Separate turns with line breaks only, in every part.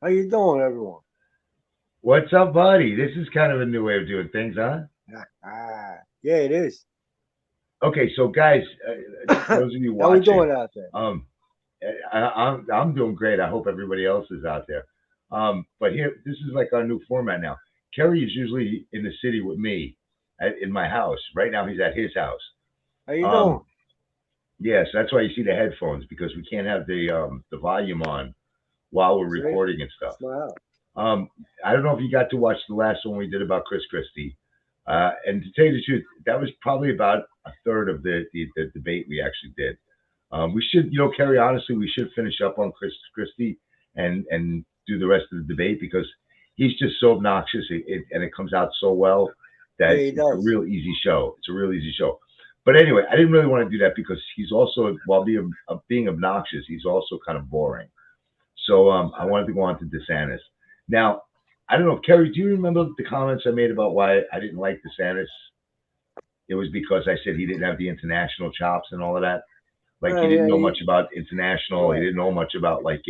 How you doing, everyone?
What's up, buddy? This is kind of a new way of doing things, huh?
Yeah, it is.
Okay, so guys, those of you
How we
watching,
doing out there?
um, I'm doing great. I hope everybody else is out there. But here, this is like our new format now. Kerry is usually in the city with me in my house. Right now, he's at his house.
How you doing?
Um, yes, that's why you see the headphones because we can't have the volume on while we're
See,
recording and stuff.
it's my house.
Um, I don't know if you got to watch the last one we did about Chris Christie. And to tell you the truth, that was probably about a third of the debate we actually did. We should, Kerry, honestly, we should finish up on Chris Christie and do the rest of the debate because he's just so obnoxious and it comes out so well
Yeah,
that
he
it's a
does.
real easy show. It's a real easy show. But anyway, I didn't really want to do that because he's also, while being obnoxious, he's also kind of boring. So I wanted to go on to DeSantis. Now, I don't know, Kerry, do you remember the comments I made about why I didn't like DeSantis? It was because I said he didn't have the international chops and all of that. Like he didn't
Yeah,
know much about international. He
right.
didn't know much about
Yeah,
like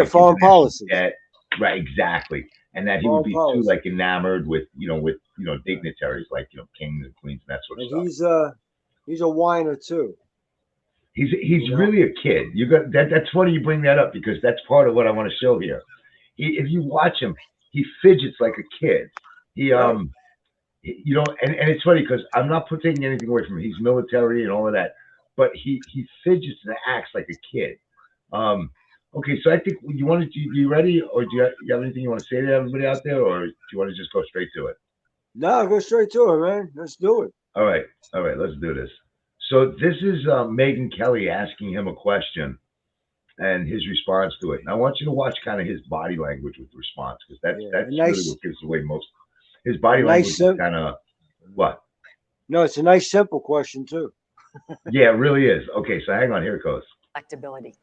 foreign
international
policy.
debt. Right, exactly. And that he would
Foreign
be too
policy.
like enamored with
Right.
dignitaries like kings and queens and that sort of
And
stuff.
he's a whiner too.
He's
You know.
really a kid. You got that. That's funny you bring that up because that's part of what I want to show here. If you watch him, he fidgets like a kid. He
Right.
and it's funny because I'm not taking anything away from him. He's military and all of that, but he fidgets and acts like a kid. Um, okay, so I think you want to. You ready, or you have anything you want to say to everybody out there, or do you want to just go straight to it?
No, go straight to it, man. Let's do it.
All right, all right, let's do this. So this is Megan Kelly asking him a question and his response to it. And I want you to watch kind of his body language with the response because
Yeah,
that's really what gives away most. His
a
body
nice
language is
sim-
kind of what?
No, it's a nice simple question too.
Yeah, it really is. Okay, so hang on. Here it goes.
Electability.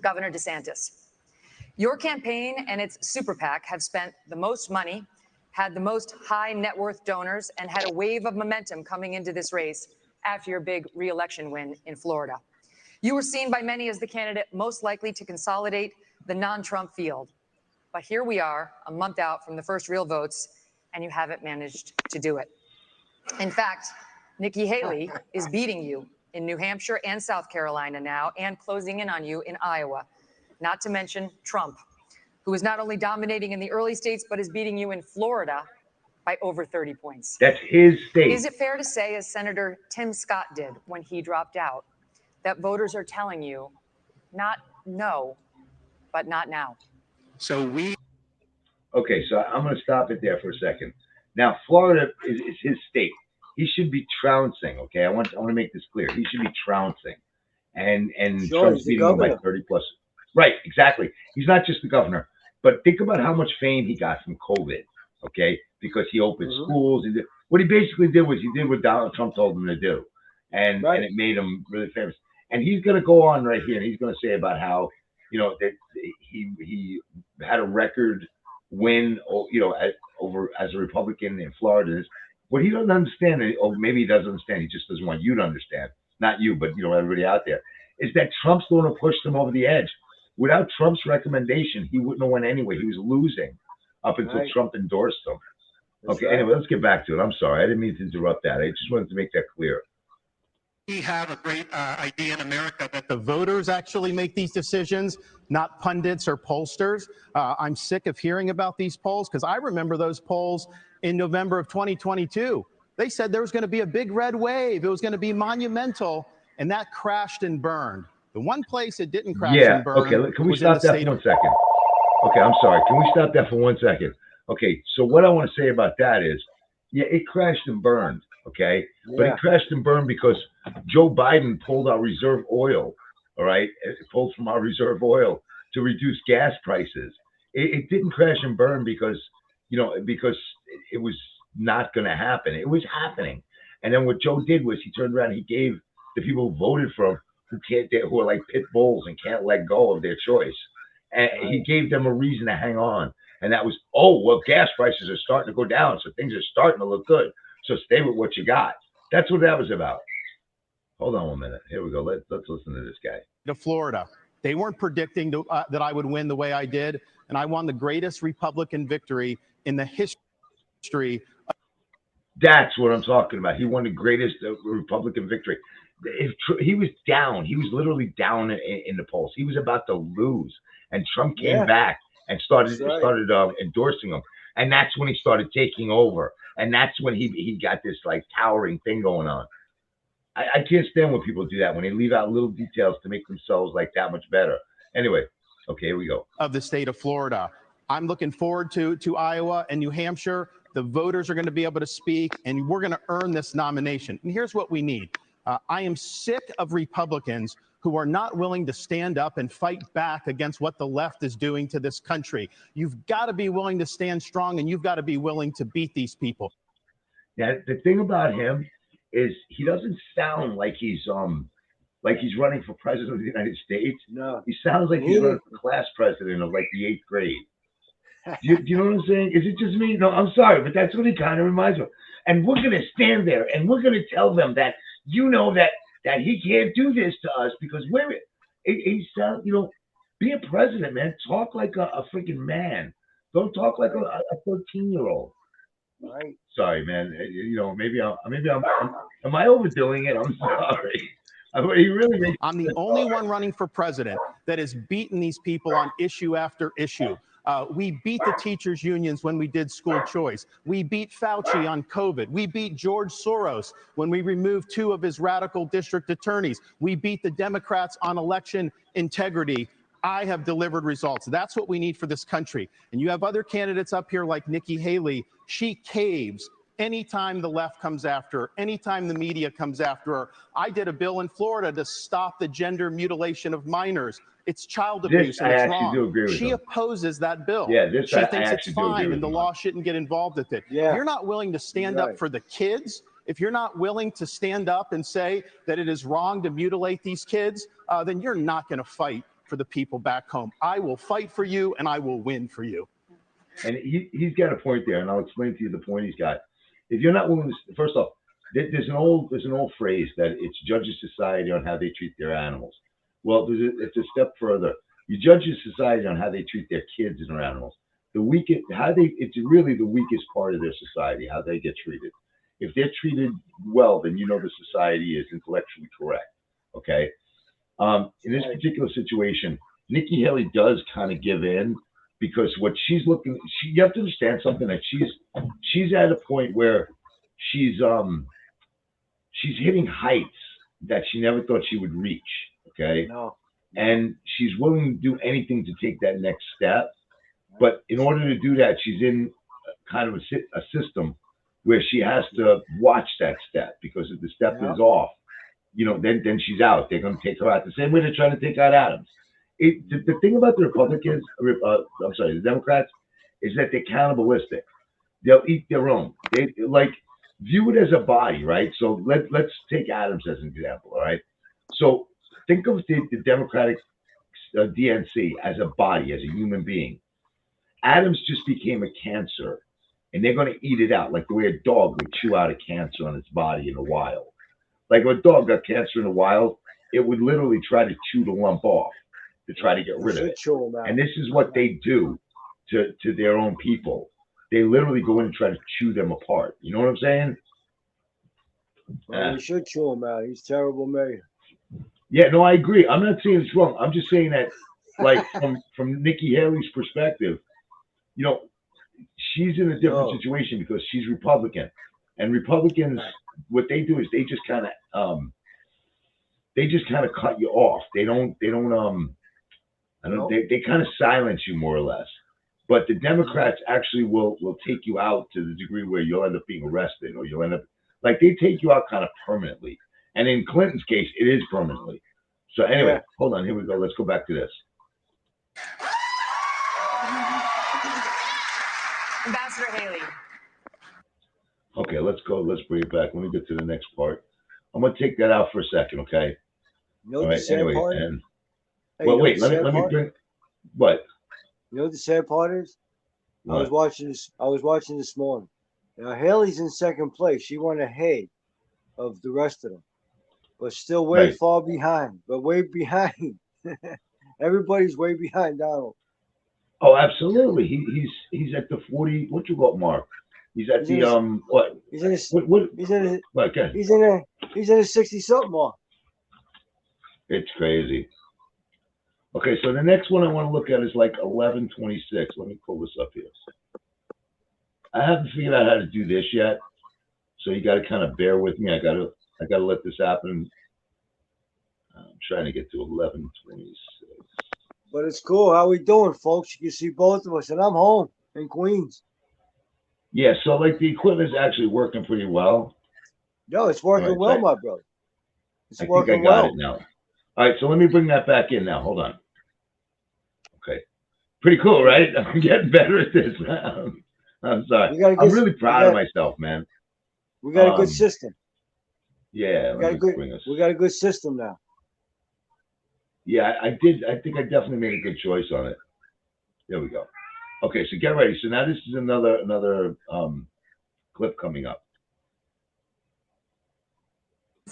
Governor DeSantis, your campaign and its super PAC have spent the most money, had the most high net worth donors, and had a wave of momentum coming into this race after your big re-election win in Florida. You were seen by many as the candidate most likely to consolidate the non-Trump field. But here we are, a month out from the first real votes, and you haven't managed to do it. In fact, Nikki Haley is beating you in New Hampshire and South Carolina now and closing in on you in Iowa, not to mention Trump, who is not only dominating in the early states, but is beating you in Florida by over 30 points.
That's his
Is
state.
it fair to say, as Senator Tim Scott did when he dropped out, that voters are telling you not no, but not now?
So we
Okay, so I'm going to stop it there for a second. Now, Florida is his state. He should be trouncing. Okay, I want to make this clear. He should be trouncing, and
Sure,
Trump's
he's the
beating him by
governor.
30 plus. Right, exactly. He's not just the governor, but think about how much fame he got from COVID. Okay, because he opened
Hmm.
schools. What he basically did was he did what Donald Trump told him to do, and
Right.
it made him really famous. And he's going to go on right here, and he's going to say about how that he had a record win, over as a Republican in Florida. What he doesn't understand, or maybe he doesn't understand, he just doesn't want you to understand, not you, but everybody out there, is that Trump's the one who pushed him over the edge. Without Trump's recommendation, he wouldn't have won anyway. He was losing up until
Right.
Trump endorsed him.
That's
Okay,
right.
anyway, let's get back to it. I'm sorry, I didn't mean to interrupt that. I just wanted to make that clear.
have a great idea in America that the voters actually make these decisions, not pundits or pollsters. I'm sick of hearing about these polls because I remember those polls in November of 2022. They said there was going to be a big red wave. It was going to be monumental, and that crashed and burned. The one place it didn't crash
Yeah,
and
okay,
burn
can we
was in the
stop that
state
for
of
1 second? Okay, I'm sorry. Can we stop that for 1 second? Okay, so what I want to say about that is, yeah, it crashed and burned. Okay, but it
Yeah.
crashed and burned because Joe Biden pulled our reserve oil. All right, it pulled from our reserve oil to reduce gas prices. It didn't crash and burn because it was not going to happen. It was happening. And then what Joe did was he turned around. And he gave the people who voted for him who are like pit bulls and can't let go of their choice. And he
Right.
gave them a reason to hang on. And that was, oh, well, gas prices are starting to go down, so things are starting to look good. So stay with what you got. That's what that was about. Hold on 1 minute. Here we go. Let's listen to this guy.
Florida. They weren't predicting that I would win the way I did. and I won the greatest Republican victory in the history.
That's what I'm talking about. He won the greatest Republican victory. He was down. He was literally down in the polls. He was about to lose, and Trump came back and started endorsing him. And that's when he started taking over. And that's when he got this like towering thing going on. I can't stand when people do that, when they leave out little details to make themselves like that much better. Anyway, okay, here we go.
Of the state of Florida. I'm looking forward to Iowa and New Hampshire. The voters are going to be able to speak, and we're going to earn this nomination. And here's what we need. I am sick of Republicans who are not willing to stand up and fight back against what the left is doing to this country. You've got to be willing to stand strong, and you've got to be willing to beat these people.
Yeah, the thing about him is he doesn't sound like he's running for president of the United States.
No.
He sounds like he's running for class president of like the 8th grade. Do you know what I'm saying? Is it just me? No, I'm sorry, but that's what he kind of reminds me of. And we're going to stand there and we're going to tell them that, that he can't do this to us because he sounds, be a president, man. Talk like a freaking man. Don't talk like a 13-year-old.
Right.
Sorry, man. Maybe am I overdoing it? I'm sorry. He really makes
I'm the only one running for president that has beaten these people on issue after issue. We beat the teachers' unions when we did school choice. We beat Fauci on COVID. We beat George Soros when we removed 2 of his radical district attorneys. We beat the Democrats on election integrity. I have delivered results. That's what we need for this country. And you have other candidates up here like Nikki Haley. She caves anytime the left comes after her, anytime the media comes after her. I did a bill in Florida to stop the gender mutilation of minors. It's child abuse and it's wrong. She opposes that bill.
Yeah,
she thinks it's fine and the law shouldn't get involved with it.
Yeah.
If you're not willing to stand up for the kids, if you're not willing to stand up and say that it is wrong to mutilate these kids, then you're not going to fight for the people back home. I will fight for you and I will win for you.
And he's got a point there, and I'll explain to you the point he's got. If you're not willing to, first off, there's an old phrase that it's judge a society on how they treat their animals. Well, it's a step further. You judge a society on how they treat their kids and their animals. It's really the weakest part of their society, how they get treated. If they're treated well, then the society is intellectually correct. Okay. In this particular situation, Nikki Haley does kind of give in because what she's looking, you have to understand something, that she's at a point where she's hitting heights that she never thought she would reach. Okay.
No.
And she's willing to do anything to take that next step. But in order to do that, she's in kind of a system where she has to watch that step, because if the step is off, then she's out. They're going to take her out the same way they're trying to take out Adams. The thing about the Republicans, the Democrats, is that they're cannibalistic. They'll eat their own. They view it as a body, right? So let's take Adams as an example, all right? So think of the Democratic DNC as a body, as a human being. Adams just became a cancer, and they're going to eat it out like the way a dog would chew out a cancer on its body in the wild. Like if a dog got cancer in the wild, it would literally try to chew the lump off to try to get rid of it. And this is what they do to their own people. They literally go in and try to chew them apart. You know what I'm saying?
Well, you should chew him out. He's terrible mayor.
Yeah, no, I agree. I'm not saying it's wrong. I'm just saying that, like, from Nikki Haley's perspective, she's in a different situation because she's Republican, and Republicans, what they do is they just kind of cut you off. They kind of silence you more or less. But the Democrats actually will take you out to the degree where you'll end up being arrested, or you'll end up they take you out kind of permanently. And in Clinton's case, it is permanently. So anyway, hold on. Here we go. Let's go back to this.
Ambassador Haley.
Okay, let's go. Let's bring it back. Let me get to the next part. I'm going to take that out for a second, okay? All right. Anyway, and wait. Let me bring. What?
You know what the sad part is?
What?
I was watching this morning. Now Haley's in second place. She went ahead of the rest of them, but still way far behind. But way behind. Everybody's way behind Donald.
Oh, absolutely. He's at the 40. What you got, Mark? He's at
He's in
the
his,
what?
he's in his,
What?
he's in his,
What? Okay.
he's in his 60 something mark.
It's crazy. Okay, so the next one I want to look at is like 1126. Let me pull this up here. I haven't figured out how to do this yet, so you got to kind of bear with me. I gotta let this happen. I'm trying to get to 1126.
But it's cool. How we doing, folks? You can see both of us, and I'm home in Queens.
Yeah, so like the equipment's actually working pretty well.
Yo, it's working
All right,
well,
so
my brother. It's
I think I
working
got
well.
it now. All right, so let me bring that back in now. Hold on. Okay. Pretty cool, right? I'm getting better at this. I'm sorry.
We got a
I'm
good,
really proud of myself, man.
we got a good
Um,
system.
Yeah,
We got a
let me
good,
bring us.
we got a good system now.
Yeah, I did. I think I definitely made a good choice on it. There we go. Okay, so get ready. So now this is another clip coming up.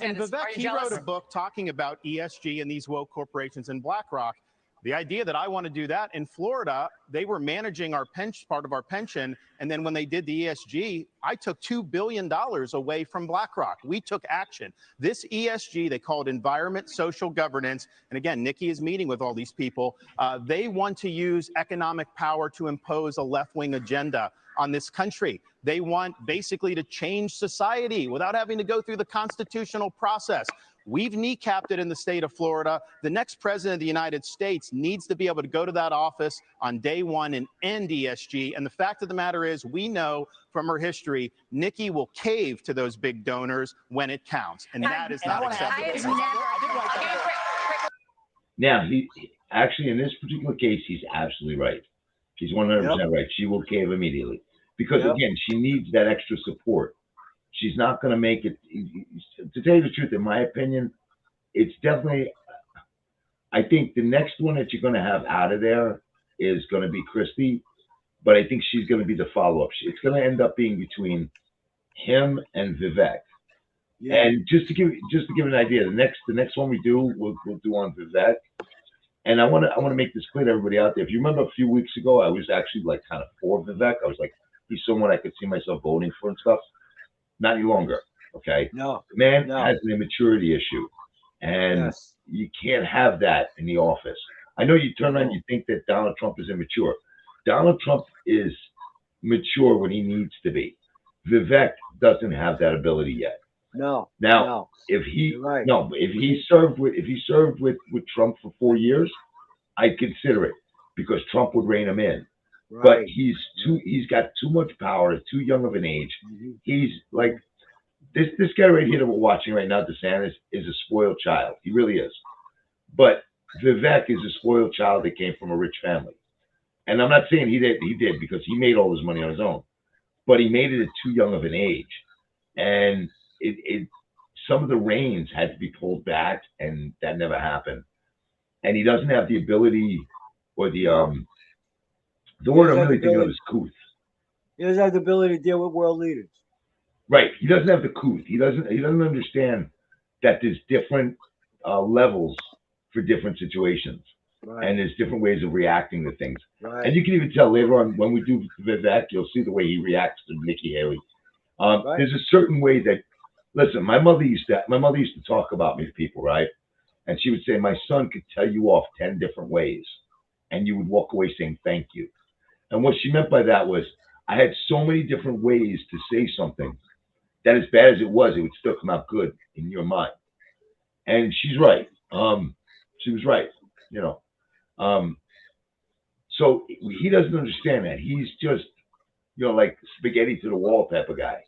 And
Are
Vivek,
you
he
jealous?
wrote a book talking about ESG and these woke corporations and BlackRock. The idea that I want to do that in Florida, they were managing our pension, part of our pension. And then when they did the ESG, I took $2 billion away from BlackRock. We took action. This ESG, they call it environment, social governance. And again, Nikki is meeting with all these people. They want to use economic power to impose a left-wing agenda on this country. They want basically to change society without having to go through the constitutional process. We've kneecapped it in the state of Florida. The next president of the United States needs to be able to go to that office on day one and end ESG. And the fact of the matter is, we know from her history, Nikki will cave to those big donors when it counts. And that is not acceptable.
Now, he actually, in this particular case, he's absolutely right. She's 100% right. She will cave immediately because, again, she needs that extra support. She's not going to make it. To tell you the truth, in my opinion, it's definitely. I think the next one that you're going to have out of there is going to be Christie, but I think she's going to be the follow-up. It's going to end up being between him and Vivek. Yeah. And just to give an idea, the next one we do, we'll do on Vivek. And I want to make this clear to everybody out there. If you remember a few weeks ago, I was actually like kind of for Vivek. I was like, he's someone I could see myself voting for and stuff. Not any longer. Okay.
No.
The man has an immaturity issue, and you can't have that in the office. I know you turn around and you think that Donald Trump is immature. Donald Trump is mature when he needs to be. Vivek doesn't have that ability yet.
No.
Now, if he served with Trump for 4 years, I'd consider it because Trump would rein him in. Right. But he's got too much power, too young of an age. Mm-hmm. He's like this guy right here that we're watching right now, DeSantis, is a spoiled child. He really is. But Vivek is a spoiled child that came from a rich family. And I'm not saying he did because he made all his money on his own. But he made it at too young of an age. And some of the reins had to be pulled back, and that never happened. And he doesn't have the ability or the word I'm really thinking of is couth.
He doesn't have the ability to deal with world leaders.
Right. He doesn't have the couth. He doesn't understand that there's different levels for different situations. Right. And there's different ways of reacting to things. Right. And you can even tell later on when we do Vivek, you'll see the way he reacts to Nikki Haley. There's a certain way that, listen, my mother used to talk about me to people, right? And she would say, my son could tell you off 10 different ways. And you would walk away saying, thank you. And what she meant by that was I had so many different ways to say something that as bad as it would still come out good in your mind. And she's right. She was right, you know. So he doesn't understand that. He's just, you know, like spaghetti to the wall type of guy,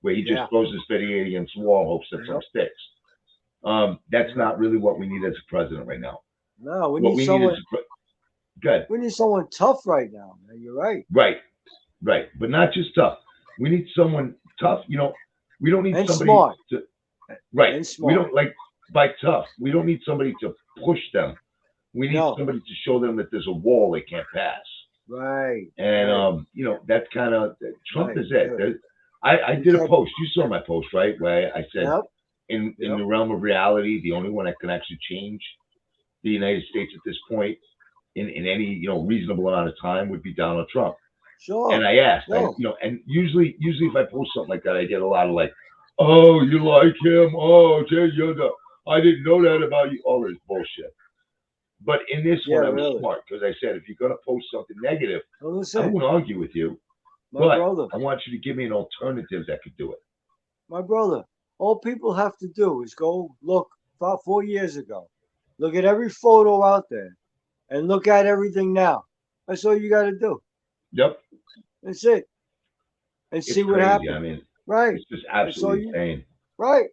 where he just throws the spaghetti against the wall, hopes that something sticks. That's not really what we need as a president right now.
No, we need someone.
Good.
We need someone tough right now, man. You're right.
Right. But not just tough. We need someone tough. You know, we don't need somebody
smart.
to. Right.
And smart.
We don't like by tough. We don't need somebody to push them. We need somebody to show them that there's a wall they can't pass.
Right.
And you know, that's kind of Trump is it. I did a post. You saw my post, right? Where I said, in the realm of reality, the only one that can actually change the United States at this point in any, you know, reasonable amount of time would be Donald Trump.
Sure.
And I asked,
Sure.
you know, and usually if I post something like that, I get a lot of like, oh, you like him? Oh, I didn't know that about you. All this bullshit. But in this
Yeah,
one, I was
really.
smart because I said, if you're going to post something negative,
Well,
I
listen,
won't argue with you,
my
but
brother,
I want you to give me an alternative that could do it.
my brother, all people have to do is go look about 4 years ago. Look at every photo out there and look at everything now. That's all you got to do.
Yep.
That's it. And
It's
see what
crazy.
happens.
I mean,
Right.
it's just
all
absolutely
you-
insane.
Right.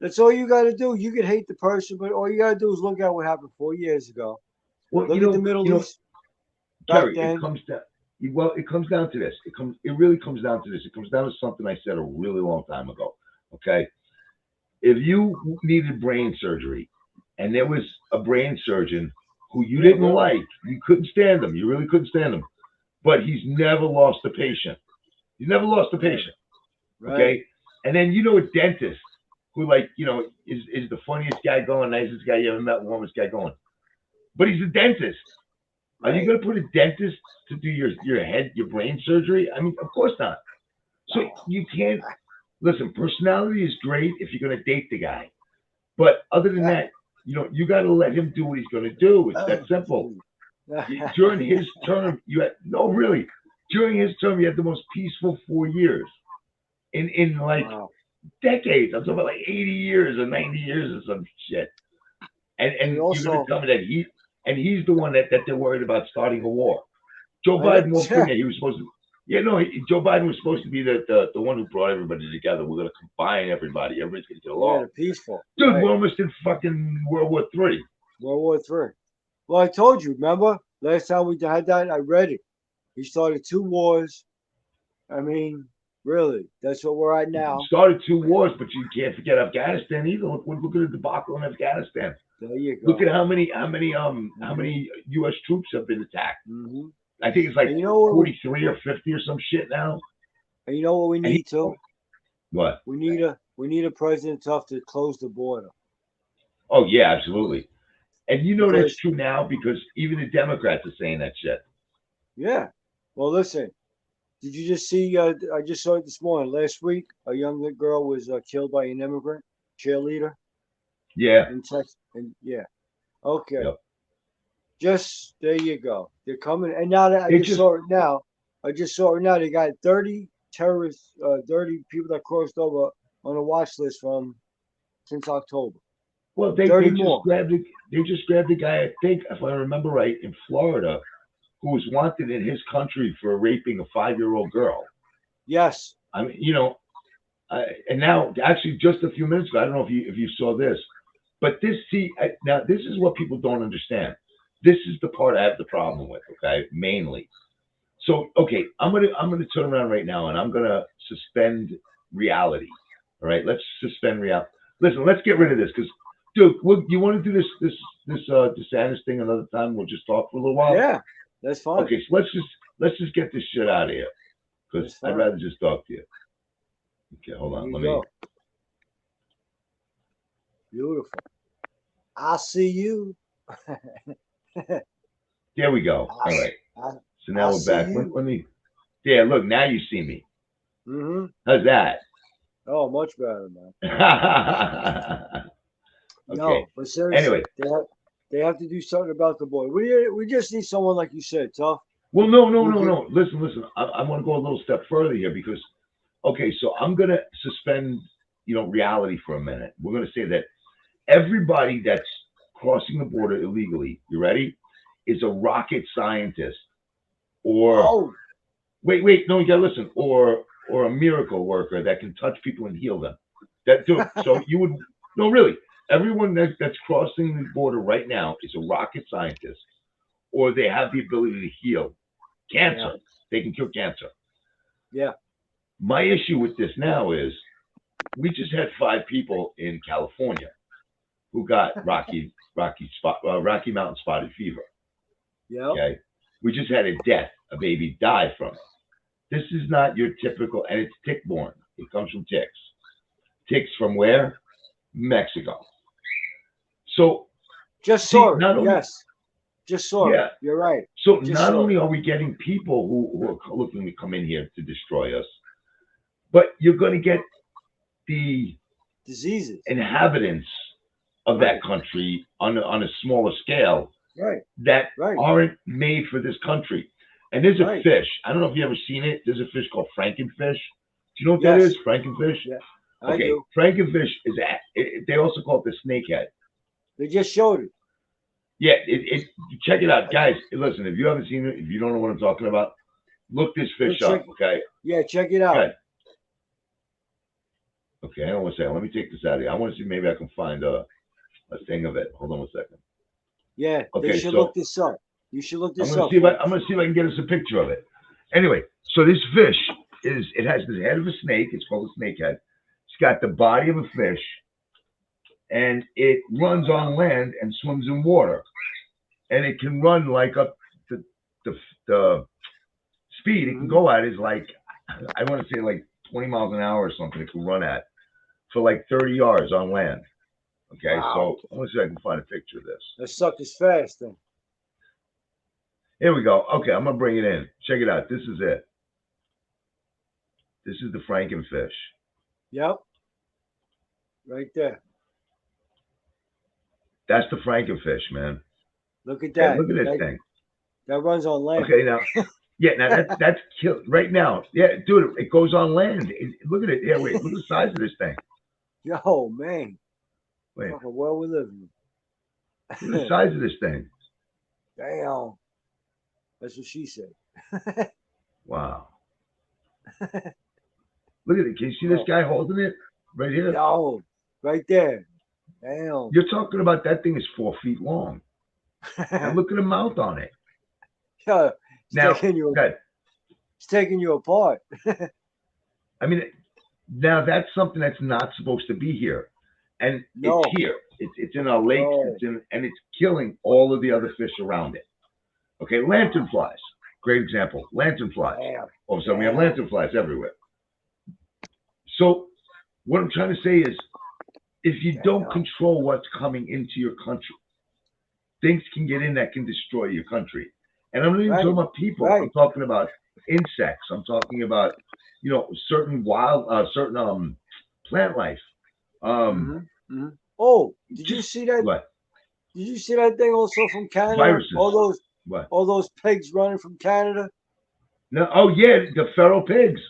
That's all you got to do. You can hate the person, but all you got to do is look at what happened 4 years ago.
Well,
Look
you
at the
know,
Middle East back
Terry,
then.
it comes down to this. It really comes down to this. It comes down to something I said a really long time ago. Okay, if you needed brain surgery, and there was a brain surgeon who you didn't
really.
like, you couldn't stand him. You really couldn't stand him. But he's never lost a patient. He's never lost a patient.
Right.
Okay, and then you know a dentist who, like, you know, is the funniest guy going, nicest guy you ever met, warmest guy going. But he's a dentist. Are you
Right.
going to put a dentist to do your brain surgery? I mean, of course not. So you can't, listen, personality is great if you're going to date the guy. But other than that, you know, you got to let him do what he's going to do. It's that simple. During his term, during his term, you had the most peaceful 4 years in like
Wow.
decades. I'm talking about like 80 years or 90 years or some shit. And
And
you're
also-
going to tell me that he's the one that they're worried about starting a war. Joe
I
Biden
know.
won't bring it. He was supposed to. Yeah, no, Joe Biden was supposed to be the one who brought everybody together. We're going to combine everybody. Everybody's going to get
Yeah,
along.
the peaceful.
Dude,
Right.
we're almost in fucking World War III.
World War III. Well, I told you, remember? Last time we had that, I read it. He started 2 wars. I mean, really, that's what we're at now.
Started 2 wars, but you can't forget Afghanistan either. Look at the debacle in Afghanistan.
There you go.
Look at how many U.S. troops have been attacked.
Hmm.
I think it's like
And you know what?
43 or 50 or some shit now.
And you know what we
And he-
need too?
What?
We need a president tough to close the border.
Oh yeah, absolutely. And you know
Because-
that's true now because even the Democrats are saying that shit.
Yeah. Well, listen. Did you just see? I just saw it this morning. Last week, a young girl was killed by an immigrant cheerleader
Yeah.
in Texas. And yeah. Okay.
Yep.
Just there you go. They're coming, and now that I
They
just
just-
saw it now. I just saw it now. They got 30 terrorists, 30 people that crossed over on a watch list since October.
Well, they
30
just
more.
grabbed the guy, I think, if I remember right, in Florida, who was wanted in his country for raping a 5-year-old girl.
Yes.
I mean, you know, and now actually just a few minutes ago, I don't know if you saw this, but now this is what people don't understand. This is the part I have the problem with. Okay, mainly. So okay, I'm gonna turn around right now and I'm gonna suspend reality. All right, let's suspend reality. Listen, let's get rid of this because, dude, you want to do this DeSantis thing another time? We'll just talk for a little while.
Yeah. That's fine.
Okay, so let's just get this shit out of here because
That's fine.
I'd rather just talk to you. Okay, hold on.
There
Let
you
me.
go. Beautiful. I see you.
There we go. All right.
I-
So now
I
we're
see
back.
you.
Let me. Yeah, look. Now you see me.
Mm-hmm.
How's that?
Oh, much better, man.
Okay.
No, but seriously,
Anyway.
they have to do something about the boy. We just need someone like you said, tough.
Well, no. Listen. I want to go a little step further here because, okay, so I'm gonna suspend, reality for a minute. We're gonna say that everybody that's crossing the border illegally, you ready, is a rocket scientist, or
Oh,
wait, no, you gotta listen, or a miracle worker that can touch people and heal them. So you would no, really. Everyone that's crossing the border right now is a rocket scientist, or they have the ability to heal cancer.
Yeah.
They can cure cancer.
yeah.
My issue with this now is we just had 5 people in California who got Rocky Mountain spotted fever.
Yeah.
Okay, we just had a death. A baby died from it. This is not your typical, and it's tick-borne. It comes from ticks. Ticks from where? Mexico. So
Just
See,
saw it.
not only-
Yes. Just saw
Yeah.
it. You're right.
So
Just
not
so.
only are we getting people who are looking to come in here to destroy us, but you're going to get the
Diseases.
inhabitants of
Right.
that country on a smaller scale
Right.
that
Right.
aren't made for this country. And there's a
Right.
fish. I don't know if you ever seen it. There's a fish called frankenfish. Do you know what that
Yes.
is? Frankenfish.
Yeah. I
Okay.
do.
Frankenfish is they also call it the snakehead.
They just showed it.
Yeah. Check it out, guys. Listen, if you haven't seen it, if you don't know what I'm talking about, look this fish
Check-
up. Okay.
Yeah, check it out.
Good. Okay. Hang on one second. Let me take this out of here. I want to see maybe I can find a thing of it. Hold on one second.
Yeah,
Okay,
they should
so-
look this up. You should look
I'm
this
gonna
up.
see if I can get us a picture of it. Anyway, so this fish it has the head of a snake. It's called a snakehead. It's got the body of a fish, and it runs on land and swims in water, and it can run like up the speed it can go at is like I want to say like 20 miles an hour or something. It can run at for like 30 yards on land. Okay,
Wow.
so I want to see if I can find a picture of this.
That sucker's fast then.
Here we go. Okay, I'm gonna bring it in. Check it out. This is it. This is the frankenfish.
Yep. Right there.
That's the frankenfish, man.
Look at
Yeah,
that.
look at this thing.
That runs on land.
Okay, now, yeah, now that's killed right now. Yeah, dude, it goes on land. Look at it. Yeah, wait, look at the size of this thing.
Yo, man.
Wait,
Fucking world we live in.
look at the size of this thing.
Damn. That's what she said.
Wow. Look at it. Can you see this guy holding it right here?
Yo, right there. Damn.
You're talking about that thing is 4 feet long, and look at the mouth on it.
Yo, it's
Now,
taking you.
that
It's taking you apart.
I mean, now that's something that's not supposed to be here, and
No.
it's here. It's in our lakes.
No.
And it's killing all of the other fish around it. Okay, lanternflies, great example. Lanternflies.
Damn.
All of a sudden, we have lanternflies everywhere. So, what I'm trying to say is, if you don't control what's coming into your country, things can get in that can destroy your country. And I'm not even
Right.
talking about people.
Right.
I'm talking about insects. I'm talking about, certain plant life.
Mhm. Oh, did you see that?
What?
Did you see that thing also from Canada?
Viruses.
All
What?
those pigs running from Canada.
No. Oh yeah, the feral pigs.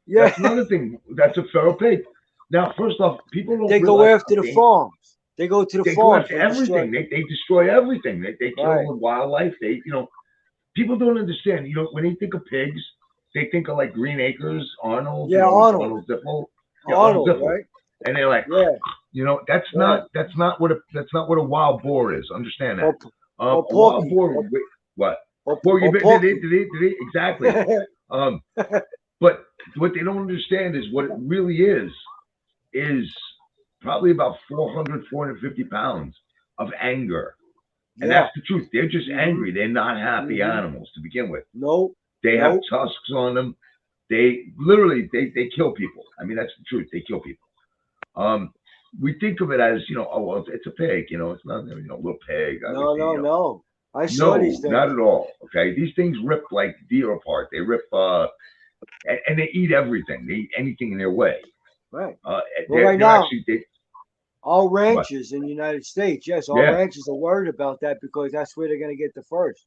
Yeah,
That's another thing. That's a feral pig. Now, first off, people don't.
they go
realize
after the
they-
farms. They go to the
They go
farms.
after
and destroy-
everything. They destroy everything. They kill
Right.
the wildlife. People don't understand. When they think of pigs, they think of like Green Acres, Arnold.
Yeah, Arnold.
Arnold Ziffel. Yeah,
Arnold,
Ziffel.
right?
And they're like,
Yeah.
that's
Yeah.
not what a wild boar is. Understand that.
Or
A wild
porky.
boar. What?
Or
Porky.
porky.
Exactly. But what they don't understand is what it really is probably about 400, 450 pounds of anger. And
Yeah.
that's the truth. They're just angry. They're not happy
Mhm.
animals to begin with.
No.
They have
Nope.
tusks on them. They literally they kill people. I mean, that's the truth. They kill people. We think of it as, oh, well, it's a pig, it's not, little pig.
No. I saw
No,
these things.
not at all. Okay. These things rip like deer apart. They rip, and they eat everything. They eat anything in their way.
Right.
They're
right now-
actually,
All ranchers in the United States, yes, all
Yeah.
ranchers are worried about that because that's where they're going to get the first.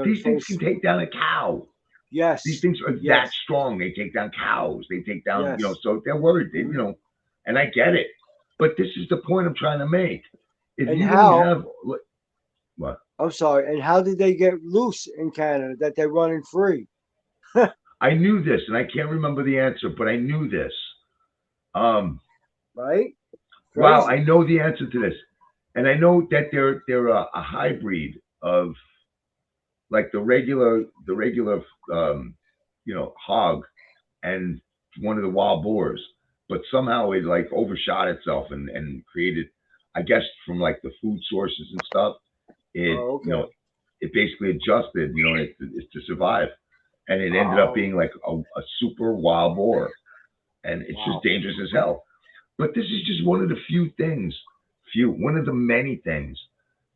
these things can take down a cow.
Yes.
These things are that
Yes.
strong. They take down cows. They take down,
Yes.
so they're worried. They, and I get it. But this is the point I'm trying to make. If
And
you
how-
don't have what?
I'm sorry. And how did they get loose in Canada that they're running free?
I knew this, and I can't remember the answer, but I knew this.
Right?
Wow,
Crazy.
I know the answer to this, and I know that they're a hybrid of like the regular hog and one of the wild boars, but somehow it like overshot itself and created, I guess, from like the food sources and stuff. It
Oh, okay.
it basically adjusted, it's to survive, and it ended
Wow.
up being like a super wild boar, and it's
Wow.
just dangerous as hell. But this is just one of the one of the many things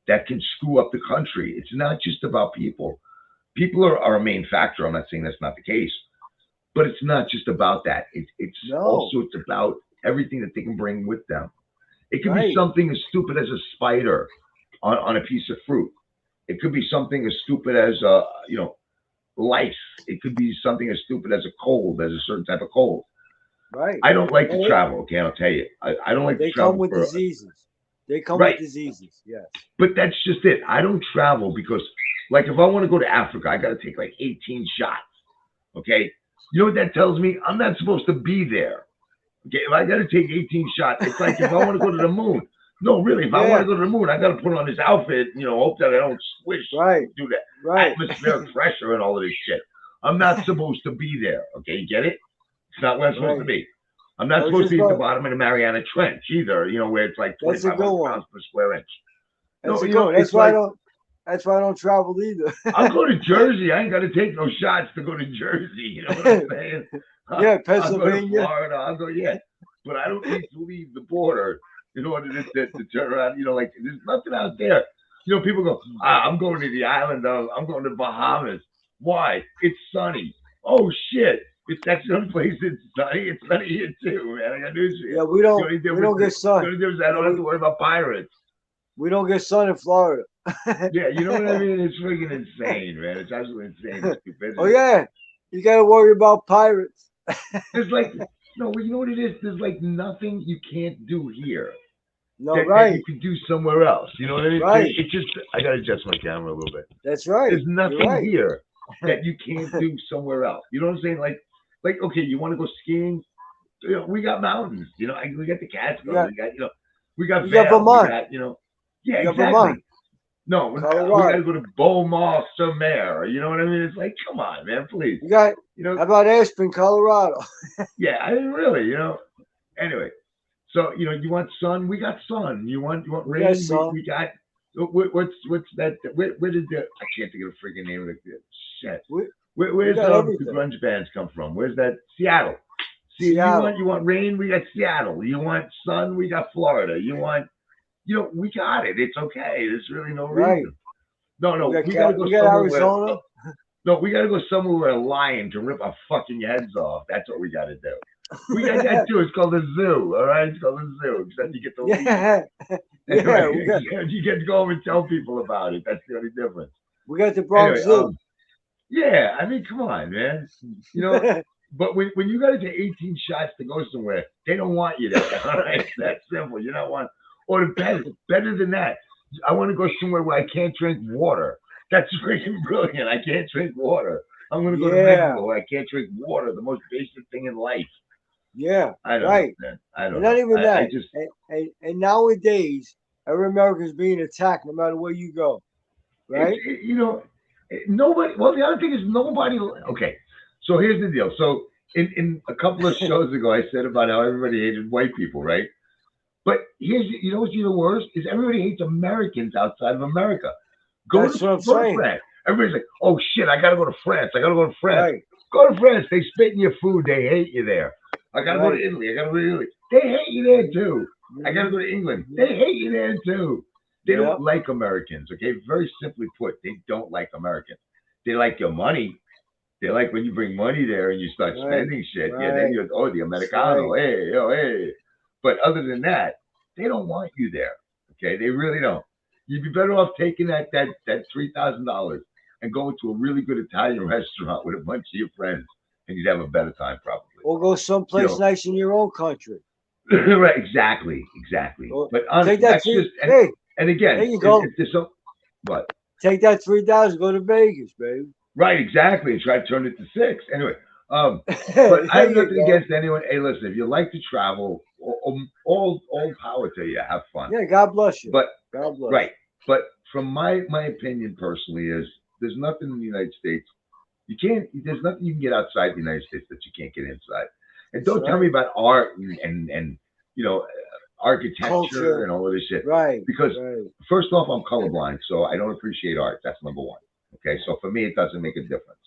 that can screw up the country. It's not just about people. People are a main factor. I'm not saying that's not the case, but it's not just about that. It's
No.
also it's about everything that they can bring with them. It could be
Right.
something as stupid as a spider on a piece of fruit. It could be something as stupid as lice. It could be something as stupid as a cold, as a certain type of cold.
Right.
I don't like to
And
travel. Okay, I'll tell you. I don't like to
they
travel
come with
for
diseases. They come
right.
with diseases. Yes.
But that's just it. I don't travel because, like, if I want to go to Africa, I got to take like 18 shots. Okay, you know what that tells me? I'm not supposed to be there. Okay, if I got to take 18 shots, it's like if I want to go to the moon. No, really, if I want
Yeah.
to go to the moon, I got to put on this outfit. Hope that I don't squish,
Right.
do that
Right.
atmospheric pressure and all of this shit. I'm not supposed to be there. Okay, you get it? It's not where I'm supposed to
Right.
be. I'm not
I was
supposed
just
to be at the
about.
bottom of the Mariana Trench either. Where it's like
That's a good
2,500
one.
pounds per square inch.
That's
No,
a good one.
it's like
That's why I don't travel either.
I'll go to Jersey. I ain't got to take no shots to go to Jersey. You know what I'm saying?
Yeah,
I'll go to
Pennsylvania.
Florida. I'll go, yeah. But I don't need to leave the border in order to turn around. Like there's nothing out there. People go, I'm going to the island of, I'm going to Bahamas. Why? It's sunny. Oh, shit. That's the only place it's sunny. It's sunny here too, man. I got news for you.
Yeah, we
The
don't.
only
We
difference
don't get
is, the
sun.
only difference is I don't
Yeah,
have to worry about pirates.
We don't get sun in Florida.
Yeah, you know what I mean? It's freaking insane, man. It's absolutely insane. It's stupidity.
Oh yeah, you got to worry about pirates.
There's like, no, you know what it is? There's like nothing you can't do here
No,
that
right,
you can do somewhere else. You know what I mean?
Right.
It just, I got to adjust my camera a little bit.
that's right.
There's
You're
nothing
right.
here that you can't do somewhere else. You know what I'm saying? Like, okay, you want to go skiing? We got mountains. We got the Catskills.
Yeah.
We got
You got
Vail.
Vermont.
We got,
You
yeah,
got
exactly.
Vermont.
No, we got
Colorado.
to go to Beaumont-sur-Mer. You know what I mean? It's like, come on, man, please.
You got.
You
How about Aspen, Colorado?
Yeah, I mean, really, Anyway, so you want sun? We got sun. You want
We
rain?
got sun.
We got. What's that? Where did the? I can't think of the freaking name of it. Shit.
We-
Where's
got
the
everything.
grunge bands come from? Where's that? Seattle. See,
Seattle.
you want rain? We got Seattle. You want sun? We got Florida. You want. We got it. It's okay. There's really no
Right.
reason. No,
We
we gotta go
we got
somewhere
Arizona.
no, we gotta go somewhere where a lion can rip our fucking heads off. That's what we gotta do. We got that too. It's called a zoo. All right, it's called a zoo. Except you get to leave.
Yeah, yeah. We got
You get to go home and tell people about it. That's the only difference.
the Bronx
Anyway,
Zoo.
yeah. I mean, come on, man. But when you got to take 18 shots to go somewhere, they don't want you there. All right, it's that simple. You're not one. Or better than that, I want to go somewhere where I can't drink water. That's freaking brilliant. I can't drink water. I'm going to go to
Yeah.
Mexico where I can't drink water, the most basic thing in life.
Yeah,
I don't
right.
know, man. I don't
And
know.
not even
I
that.
just,
And nowadays, every American's being attacked no matter where you go. Right?
nobody. Well, the other thing is nobody. Okay, so here's the deal. So in a couple of shows ago, I said about how everybody hated white people, right? But what's even worse is everybody hates Americans outside of America.
That's what I'm saying.
France. Everybody's like, oh shit, I gotta go to France. I gotta go to France.
Right.
Go to France. They spit in your food. They hate you there. I gotta go to
Right.
Italy. I gotta go to Italy. They hate you there too. I gotta go to England. They hate you there too. They
Yeah.
don't like Americans. Okay, very simply put, they don't like Americans. They like your money. They like when you bring money there and you start
Right.
spending shit. Yeah,
Right.
then you're the Americano.
Right.
Hey, yo, hey. But other than that, they don't want you there. Okay, they really don't. You'd be better off taking that $3,000 and going to a really good Italian restaurant with a bunch of your friends, and you'd have a better time probably.
Or go someplace
You know.
nice in your own country.
Right, exactly.
Well,
But honestly,
Take that
that's
three.
just
Hey,
and again,
there you go.
if there's some, what?
take that 3,000. Go to Vegas, baby.
Right, exactly. And try to turn it to 6. Anyway, but I
There
have
you
nothing
go.
against anyone. Hey, listen, if you like to travel, all power to you. Have fun.
Yeah, God bless you.
But
God bless.
right, but from my opinion personally is there's nothing in the United States there's nothing you can get outside the United States that you can't get inside. And don't
That's
tell
right.
me about art and architecture
Culture.
and all of this shit.
Right.
Because
Right.
first off, I'm colorblind, so I don't appreciate art. That's number one. Okay, so for me, it doesn't make a difference.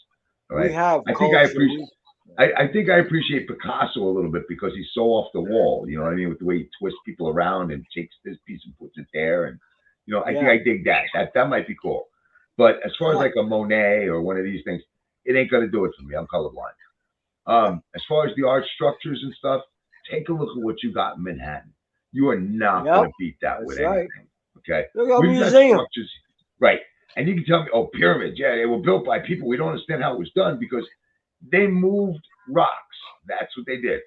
All right.
We have.
I think I
culture.
appreciate. I think I appreciate Picasso a little bit because he's so off the wall. You know what I mean? With the way he twists people around and takes this piece and puts it there, and You know, I think
Yeah.
I dig that. That might be cool. But as far as
Yeah.
like a Monet or one of these things, it ain't gonna do it for me. I'm colorblind. As far as the art structures and stuff, take a look at what you got in Manhattan. You are not
Yep.
gonna beat that with
That's right.
anything. Okay,
Look at a
we've got
museum.
structures, right? And you can tell me, oh, pyramids, yeah, they were built by people. We don't understand how it was done because they moved rocks. That's what they did.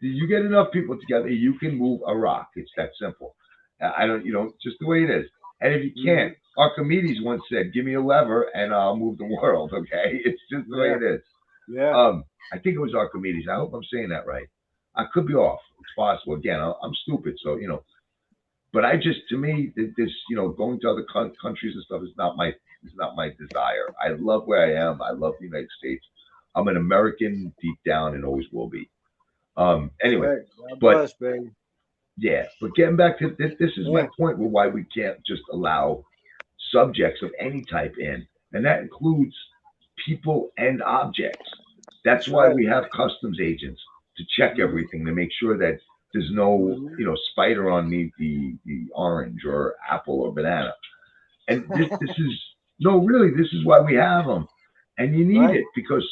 You get enough people together, you can move a rock. It's that simple. I don't, just the way it is. And if you can't, Archimedes once said, "Give me a lever and I'll move the world." Okay, it's just the way
Yeah.
it is.
Yeah.
I think it was Archimedes. I hope I'm saying that right. I could be off. It's possible. Again, I'm stupid, so But to me, this, going to other countries and stuff is not my desire. I love where I am. I love the United States. I'm an American deep down and always will be. Anyway,
Right. God
but
bless, baby.
yeah, but getting back to this is my
Yeah.
point with why we can't just allow subjects of any type in, and that includes people and objects. That's why
right.
we have customs agents to check
Mhm.
everything to make sure that there's no,
Mhm.
spider on the orange or apple or banana. And this is no, really, this is why we have them, and you need
Right.
it because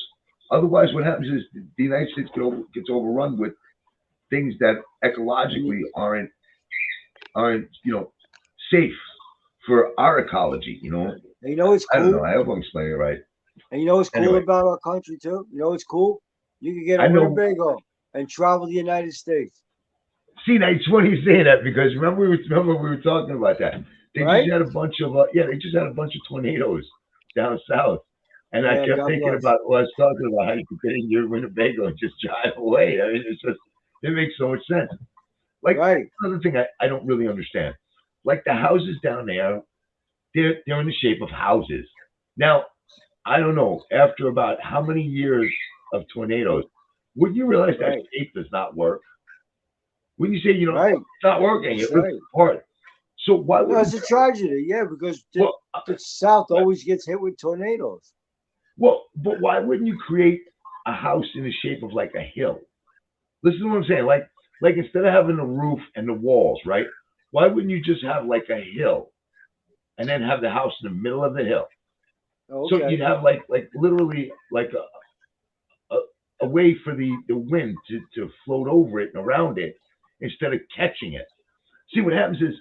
otherwise, what happens is the United States gets overrun with things that ecologically aren't safe for our ecology.
And you know what's
I don't know.
cool?
I hope I'm explaining it right.
And you know what's cool
Anyway,
about our country too? You know what's cool? You can get a
I know.
Winnebago and travel the United States.
See, now it's funny you say that because remember we were talking about that. They
Right?
just had a bunch of they just had a bunch of tornadoes down south, and I
Yeah,
kept
God
thinking
bless.
about I was talking about how you could get in your Winnebago and just drive away. I mean, it makes so much sense. Like
Right.
another thing I don't really understand, like the houses down there, they're in the shape of houses. Now I don't know. After about how many years of tornadoes, would you realize that
Right.
shape does not work? When you say
Right.
it's not working,
That's
it lifts
right.
apart. So why
No,
wouldn't
it's a tragedy. Yeah, because
well,
the South always gets hit with tornadoes.
but why wouldn't you create a house in the shape of like a hill? Listen to what I'm saying. Like instead of having the roof and the walls, right? Why wouldn't you just have like a hill and then have the house in the middle of the hill? So
Okay.
you'd have like literally like a, a way for the wind to float over it and around it instead of catching it. See what happens is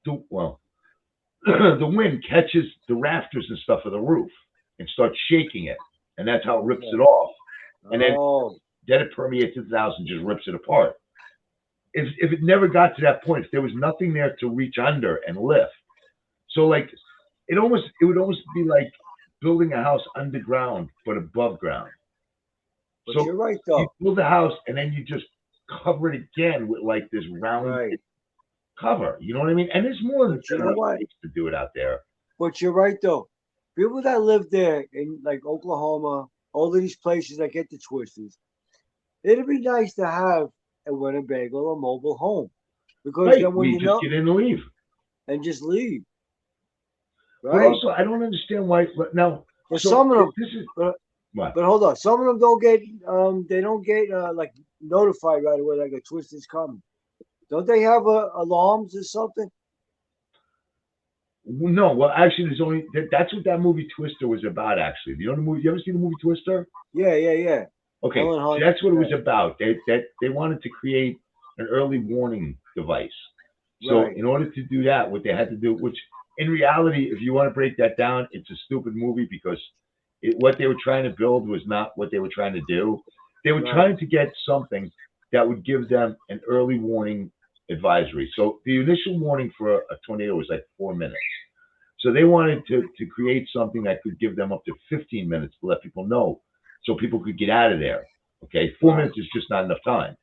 the wind catches the rafters and stuff of the roof and starts shaking it, and that's how it rips it
Okay.
off. And
Oh,
then it permeates into the house and just rips it apart. If it never got to that point, if there was nothing there to reach under and lift, so like it would almost be like building a house underground but above ground.
but
So
you're right
you
though.
build a house and then you just cover it again with like this round
Right.
cover. You know what I mean? And there's more than
But you know
enough
what?
place to do it out there.
But you're right though. People that live there in like Oklahoma, all of these places that get the twisters, it'd be nice to have a Winnebago or a mobile home. Because
Right.
then when
We
you
just
know
get in and leave.
and just leave.
But
Right.
also, I don't understand why. But now,
But
so
some of them
this is
but
what?
but hold on. Some of them don't get they don't get like notified right away like a twister's coming. Don't they have alarms or something?
No, well, actually, there's only that's what that movie Twister was about. Actually, you know the movie. You ever seen the movie Twister?
Yeah, yeah, yeah.
Okay,
Helen
so
Hunt.
that's what it was
Yeah.
about. They wanted to create an early warning device. So
Right.
in order to do that, what they had to do, which in reality, if you want to break that down, it's a stupid movie because what they were trying to build was not what they were trying to do. They were
Right.
trying to get something that would give them an early warning advisory. So the initial warning for a tornado was like 4 minutes. So they wanted to create something that could give them up to 15 minutes to let people know so people could get out of there. Okay, 4 minutes is just not enough time.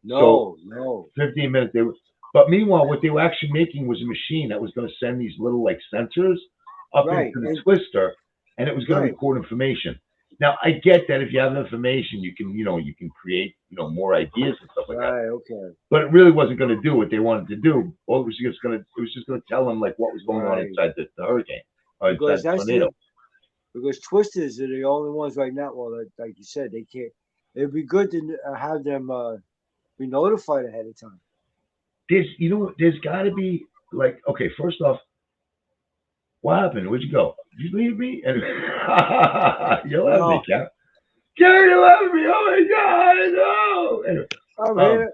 So
No, no.
15 minutes but meanwhile what they were actually making was a machine that was going to send these little like sensors up
Right.
into the twister and it was going to
Right.
record information. Now I get that if you have information you can you can create more ideas and stuff like that.
Right, okay.
But it really wasn't going to do what they wanted to do. All it was just going to tell them like what was going on
Right.
inside the hurricane or inside
Because
the
that's
tornado.
because twisters are the only ones right now. Well, like you said, they can't. It'd be good to have them be notified ahead of time.
There's got to be like okay. First off, What happened? Where'd you go? Did you leave me? And you left me,
No,
Cap. Gary, you left me. Oh my God, no.
I'm
Anyway,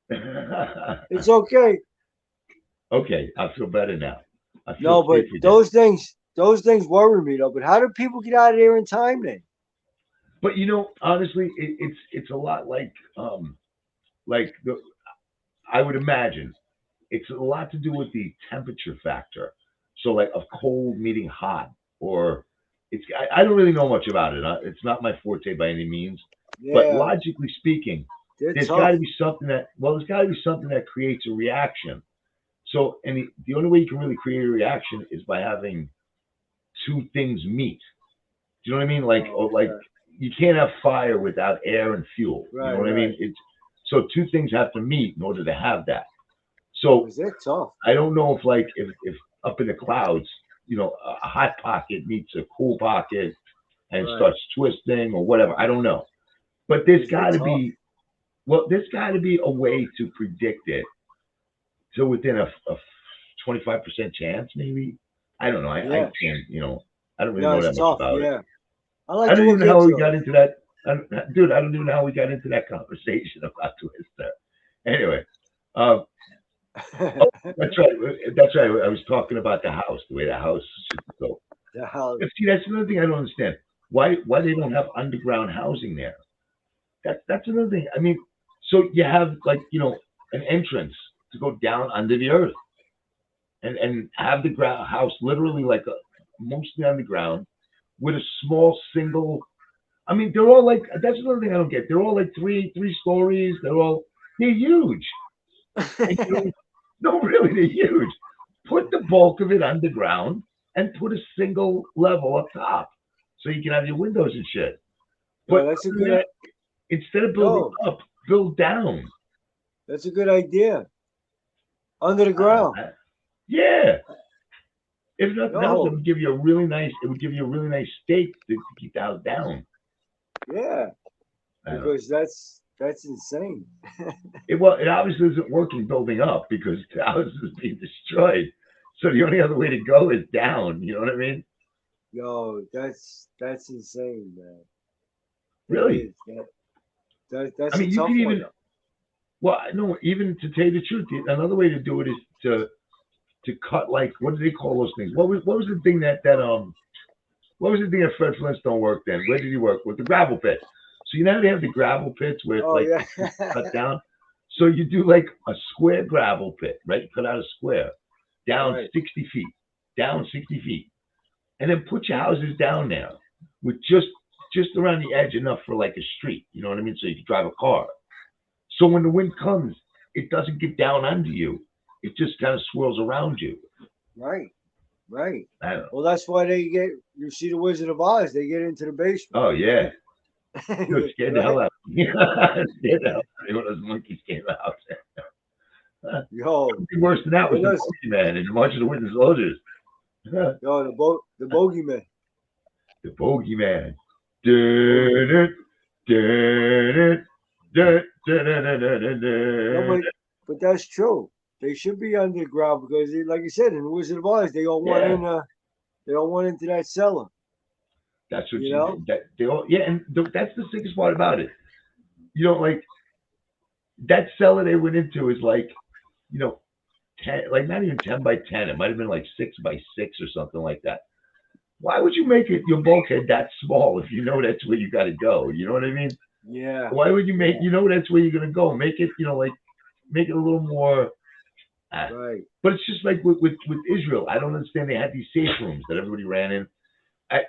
here. It's okay.
okay, I feel better now. I
No,
feel
but
safe again.
those things worry me though. But how do people get out of there in time then?
But honestly, it's a lot like I would imagine it's a lot to do with the temperature factor. So like of cold meeting hot, or I don't really know much about it. It's not my forte by any means. But
Yeah,
logically speaking,
they're
there's got
tough.
to be something that creates a reaction. So and the only way you can really create a reaction is by having two things meet. Do you know what I mean?
Oh,
Like
okay.
you can't have fire without air and fuel. You know
Right,
what I
right.
mean? It's so two things have to meet in order to have that. So
Because they're tough.
I don't know if if up in the clouds, a hot pocket meets a cool pocket and
Right.
starts twisting or whatever. I don't know. But there's
Because they're
got to
tough.
be there's got to be a way to predict it to within a 25% chance, maybe. I don't know. I
Yeah.
can't. I don't really
No,
know
it's
that much
tough.
about it.
Yeah. I
I
like to
don't even
look
know how we
into
got into that. Dude, I don't even know how we got into that conversation about Twister. Anyway, um, oh,
it.
that's right. That's right. I was talking about the house, the way the house should go.
The house.
And see, that's another thing I don't understand. Why they don't have underground housing there? That's another thing. I mean, so you have like an entrance to go down under the earth and have the ground house literally like mostly underground with a small single. I mean, they're all like that's another thing I don't get. They're all like three stories. They're huge. And no, really, they're huge. Put the bulk of it underground and put a single level up top, so you can have your windows and shit.
No,
But
that's a
other than
good.
that, instead of building
No,
up, build down.
that's a good idea. Under the
Uh,
ground.
yeah. If nothing else,
No.
it would give you a really nice stake to keep the house down.
Yeah.
I don't know.
Because that's insane.
It obviously isn't working building up because the house is being destroyed. So the only other way to go is down. You know what I mean?
Yo, that's insane, man. That
Really?
is that's
I
a
mean, you
tough
can
one
even
though.
well, no, even to tell you the truth, another way to do it is to cut like what do they call those things? What was the thing that what was the thing that Fred Flintstone worked in? Where did he work? With the gravel pit. So you know they have the gravel pits where
Oh
like
yeah.
it's cut down. So you do like a square gravel pit, right? You cut out a square down
Right.
60 feet, down 60 feet, and then put your houses down there with just around the edge enough for like a street. You know what I mean? So you can drive a car. So when the wind comes, it doesn't get down under you. It just kind of swirls around you.
Right. Right.
I don't know.
Well, that's why they get. You see the Wizard of Oz. They get into the basement.
Oh yeah, dude, scared the
Right.
hell out of me. Scared the hell out of me when those monkeys came out.
Yo,
Something worse than that was
what
the
else?
Bogeyman and the March of the Wooden Soldiers. The
Yo, the bogeyman.
Bogeyman.
Bogey.
Dun, dun, dun, dun, dun, dun, dun, dun,
No,
dun.
but that's true. They should be underground because, like you said, in the Wizard of Oz, they all went
Yeah,
in. They all went into that cellar.
that's what
You know.
they all. Yeah, and that's the sickest part about it. Like that cellar they went into is like, you know, 10, like not even 10 by 10. It might have been like 6 by 6 or something like that. Why would you make it your bulkhead that small if you know that's where you got to go? You know what I mean?
Yeah.
Why would you make?
Yeah.
You know that's where you're gonna go. Make it, like make it a little more. Uh,
Right.
but it's just like with Israel. I don't understand. They had these safe rooms that everybody ran in.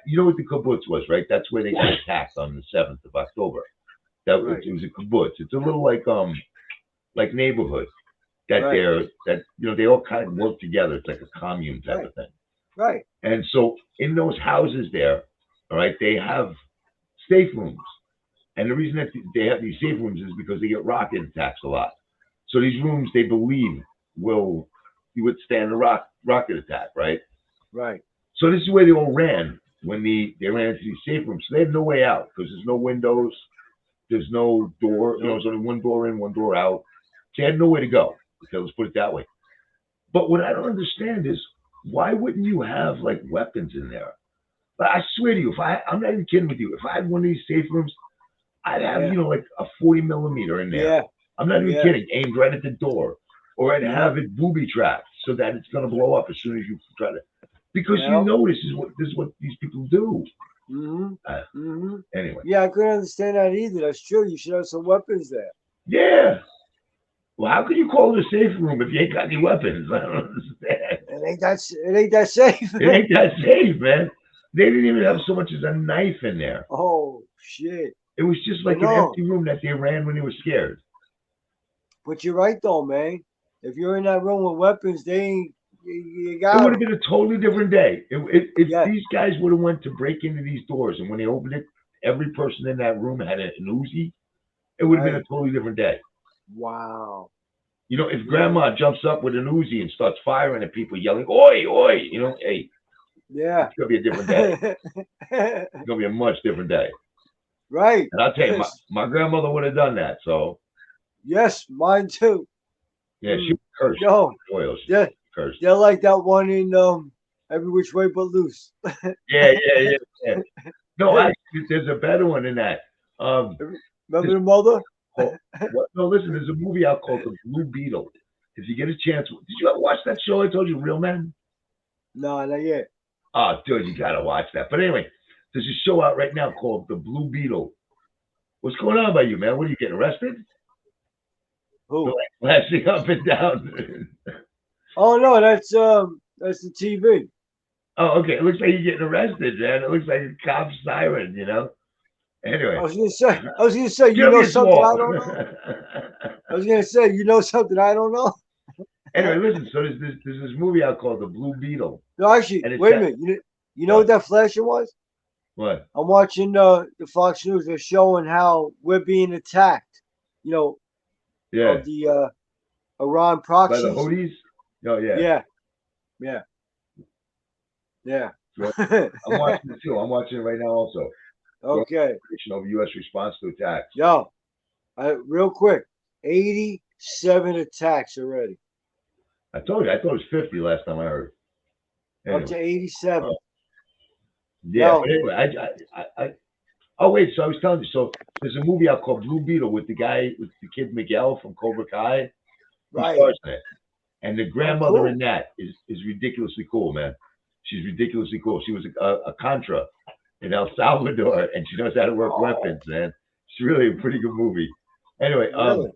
You know what the kibbutz was, right? That's where they got attacked on the 7th of October.
Right.
It was a kibbutz. It's a little like neighborhood that
Right.
they all kind of work together. It's like a commune type
Right.
of thing.
Right.
And so in those houses there, all right, they have safe rooms. And the reason that they have these safe rooms is because they get rocket attacks a lot. So these rooms they believe will withstand a rocket attack, right?
Right.
So this is where they all ran when they ran into these safe rooms. So they have no way out because there's no windows, there's no door.
Nope.
There's only one door in, one door out. So they had nowhere to go. Okay, let's put it that way. But what I don't understand is why wouldn't you have like weapons in there? But I swear to you, I'm not even kidding with you. If I had one of these safe rooms, I'd have,
Yeah.
like a 40 millimeter in there.
Yeah.
I'm not even
Yeah.
kidding, aimed right at the door. Or I'd
Mhm.
have it booby trapped so that it's gonna blow up as soon as you try to, because
Yeah.
you know this is what these people do.
Mhm.
Uh,
Mhm.
Anyway,
Yeah, I couldn't understand that either. That's true. You should have some weapons there.
yeah. Well, how can you call it a safe room if you ain't got any weapons? I don't understand.
It ain't that safe.
It ain't that safe, man. They didn't even have so much as a knife in there.
Oh shit.
It was just like
But
an
no.
empty room that they ran when they were scared.
But you're right though, man. If you're in that room with weapons, they ain't. You
It
got
would have
'em.
been a totally different day. If
Yeah.
these guys would have went to break into these doors, and when they opened it, every person in that room had an Uzi, it would have been a
Right.
totally different day.
Wow.
You know, if
Yeah.
grandma jumps up with an Uzi and starts firing at people, yelling, "Oi, oi!" You know, hey,
Yeah.
it's gonna be a different day. It's gonna be a much different day.
Right.
And I'll tell you, my grandmother would have done that. So
Yes, mine too.
yeah, she was cursed.
No.
Oil, she
Yeah.
was cursed.
They're like that one in Every Which Way But Loose.
Yeah. No, actually, there's a better one in that.
Remember the mother?
No, listen, there's a movie out called The Blue Beetle. If you get a chance, did you ever watch that show I told you, Real Men?
No, not yet.
Oh, dude, you gotta watch that. But anyway, there's a show out right now called The Blue Beetle. What's going on by you, man? What are you getting arrested?
Who?
You're like flashing up and down.
Oh no, that's the TV.
Oh, okay. It looks like you're getting arrested, man. It looks like a cop siren, you know? Anyway.
I was gonna say, you
Give
know
me a
something
small.
I don't know. I was gonna say, you know something I don't know.
Anyway, listen. So there's this movie out called The Blue Beetle.
No, actually,
And it's
wait a
that-
minute. You know what that flashing was?
What?
I'm watching the Fox News. They're showing how we're being attacked. You know,
Yeah.
of the Iran
By
proxies.
the Houthis? Oh, yeah.
Yeah.
I'm watching it too. I'm watching it right now also.
Okay.
Of U.S. response to attacks.
Yo, real quick, 87 attacks already.
I told you. I thought it was 50 last time I heard. Anyway.
Up to 87.
Yeah,
No.
but anyway, oh wait, so I was telling you, so there's a movie out called Blue Beetle with the kid Miguel from Cobra Kai.
Right.
He stars in it. And the grandmother
cool.
in that is ridiculously cool, man. She's ridiculously cool. She was a Contra in El Salvador, and she knows how to work weapons, man. It's really a pretty good movie. Anyway,
Really?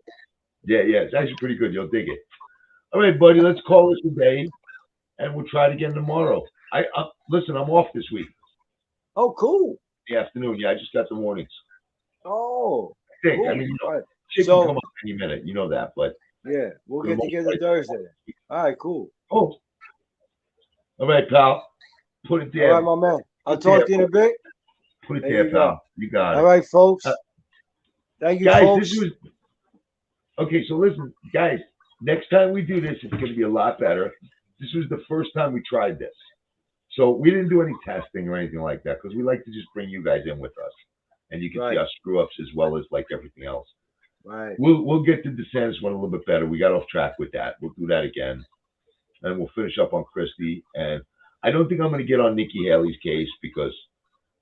yeah, it's actually pretty good. You'll dig it. All right, buddy, let's call this a day, and we'll try it again tomorrow. Listen, I'm off this week.
Oh, cool.
The afternoon. Yeah, I just got the mornings.
Oh.
I think.
Cool.
I mean,
Right.
shit
So-
can come up any minute. You know that, but
Yeah, we'll
For the
get
most
together
part.
Thursday. All right, cool.
oh, all right, pal. Put it
All
there.
right, my man. I'll
Good
talk
day,
to you in a bit.
Put it
There
there,
you go.
pal. You got it.
All right, folks.
Uh,
Thank you,
Guys,
folks.
this was okay. So listen, guys. Next time we do this, it's going to be a lot better. This was the first time we tried this, so we didn't do any testing or anything like that because we like to just bring you guys in with us, and you can see
Right.
our screw ups as well as like everything else.
Right.
We'll get the DeSantis one a little bit better. We got off track with that. We'll do that again, and we'll finish up on Christie. And I don't think I'm going to get on Nikki Haley's case because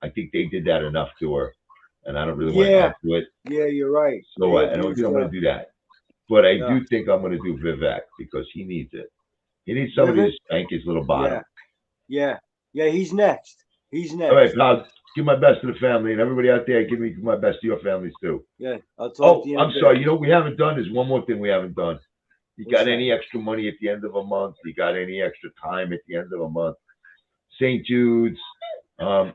I think they did that enough to her, and I don't really want to
Yeah.
add to it.
Yeah, you're right.
So
Yeah,
I don't think
dude,
I'm going to do that. But I
Yeah.
do think I'm going to do Vivek because he needs it. He needs somebody
Vivek?
to spank his little bottom.
Yeah. He's next. He's next.
All right, pal. Give my best to the family and everybody out there. Give my best to your families too.
Yeah, I'll talk
Oh,
to you in a
I'm
bit.
sorry. You know what we haven't done is one more thing we haven't done. You
What's
got
that?
any extra money at the end of a month? You got any extra time at the end of a month? St. Jude's.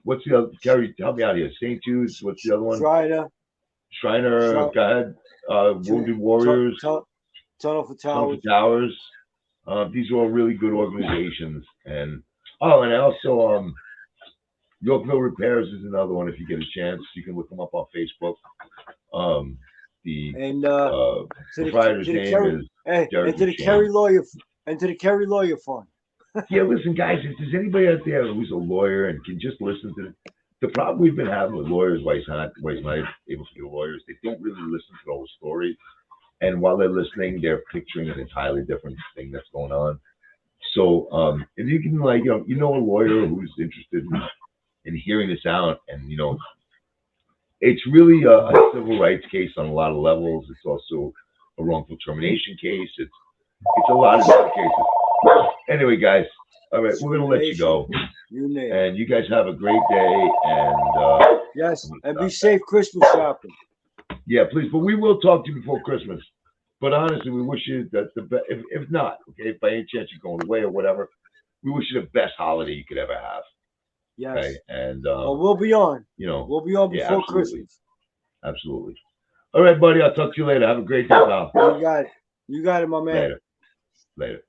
What's the other? Kerry, help me out here. St. Jude's. What's the other one?
Strider.
Shriner.
Shri-
God. Wounded Warriors.
Tunnel for
Tunnel
Towers.
for Towers. These are all really good organizations. And I also Yorkville Repairs is another one. If you get a chance, you can look them up on Facebook. The
And
proprietor's
to the
name
Kerry,
is
and
Derek
to the
McShane.
Kerry Lawyer Fund.
Yeah, listen, guys, if there's anybody out there who's a lawyer and can just listen to the problem we've been having with lawyers, why he's not able to get lawyers, they don't really listen to the whole story. And while they're listening, they're picturing an entirely different thing that's going on. So, if you can, like, you know, a lawyer who's interested in hearing this out, and it's really a civil rights case on a lot of levels. It's also a wrongful termination case. It's a lot of different cases. Anyway, guys, all right, we're gonna let you go,
You name it.
and you guys have a great day. And
Yes, and be safe Christmas shopping.
yeah, please. But we will talk to you before Christmas. But honestly, we wish you that the best. If not, okay, if by any chance you're going away or whatever, we wish you the best holiday you could ever have.
Yes.
Okay, and
Well, we'll be on.
you know,
We'll be on
yeah,
before
absolutely.
Christmas.
Absolutely. All right, buddy. I'll talk to you later. Have a great day, pal.
You got it. You got it, my man.
Later. Later.